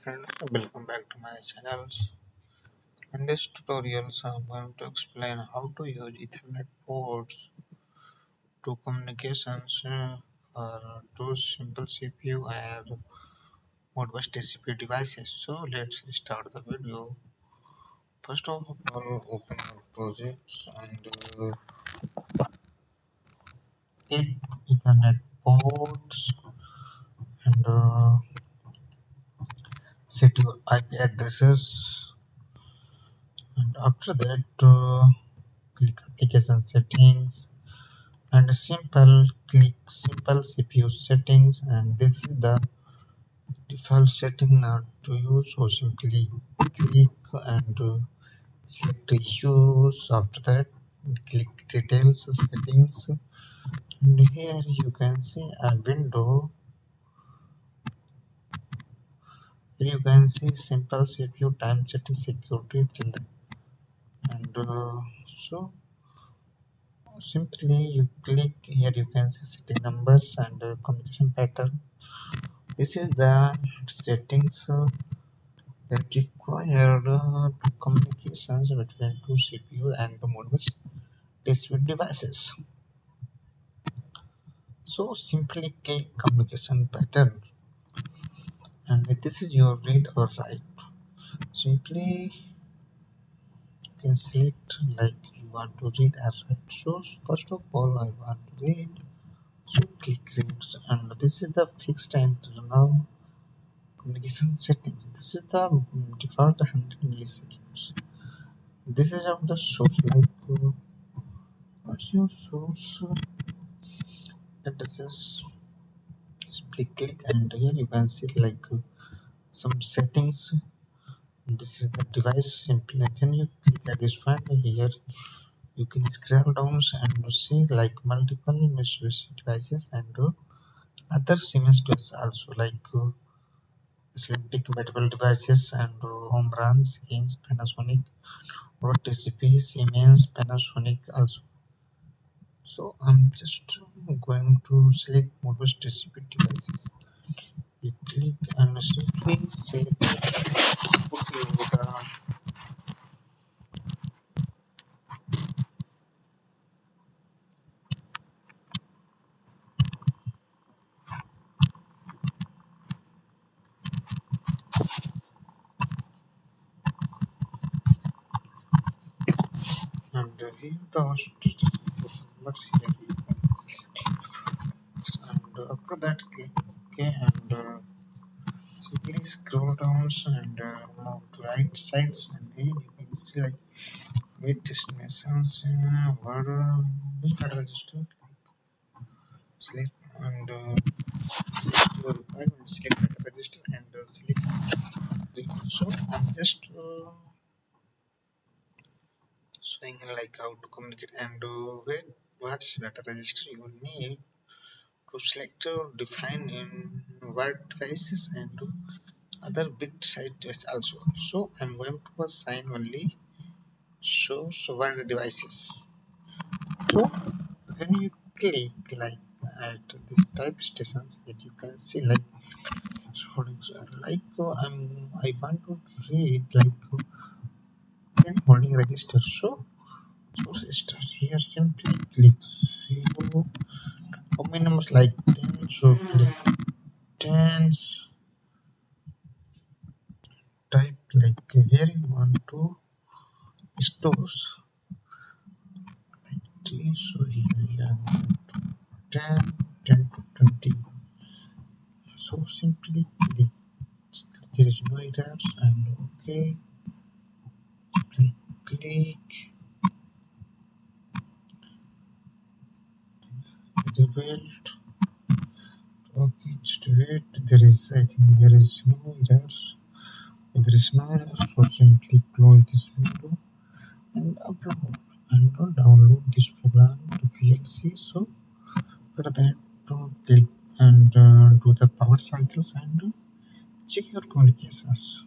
friends, welcome back to my channels. In this tutorial, I'm going to explain how to use Ethernet ports to communications for two simple CPU and Modbus TCP devices. So let's start the video. First of all, open your projects and click Ethernet ports and set your IP addresses. And after that, click application settings and click simple CPU settings, and this is the default setting not to use, so simply click and select use. After that, click details settings, and here you can see a window. Here you can see simple CPU time setting security till the, and so simply you click here. You can see setting numbers and communication pattern. This is the settings that required to communications between two CPU and the Modbus TCP devices. So simply click communication pattern, and this is your read or write. Simply you can select like you want to read or write. So first of all, I want to read. So click read, and this is the fixed internal communication settings. This is the default 100 milliseconds. This is of the source, like what's your source addresses. Simply click, and here you can see like some settings. This is the device. Simply when you click at this one here, you can scroll down and see like multiple Mitsubishi devices and other Siemens devices also, like slim compatible devices and home brands, Siemens, Panasonic, or TCP, Siemens, Panasonic also. So I'm just going to select Modbus TCP devices. You click and simply select put your and here the host number here you can select, and after that click OK, and simply scroll down and move to right sides, and here you can see like with destinations where which data register select, and select your requirement, select data register, and select record. So I'm just showing like how to communicate and where what's data register you need to select or define in word devices and other bit size also. So I'm going to assign only so word devices. So when you click like at this type stations, that you can see like I want to read like pen holding register. So source start here, simply click 0. How many numbers like 10? So click 10. Type like here you want to stores. So here we are 10, 10 to 20. So simply click. There is no errors and OK. Simply click the belt. Okay, just wait. I think there is no errors. If there is no errors, so simply close this window and upload and download this program to VLC. So after that, click and do the power cycles and check your communications.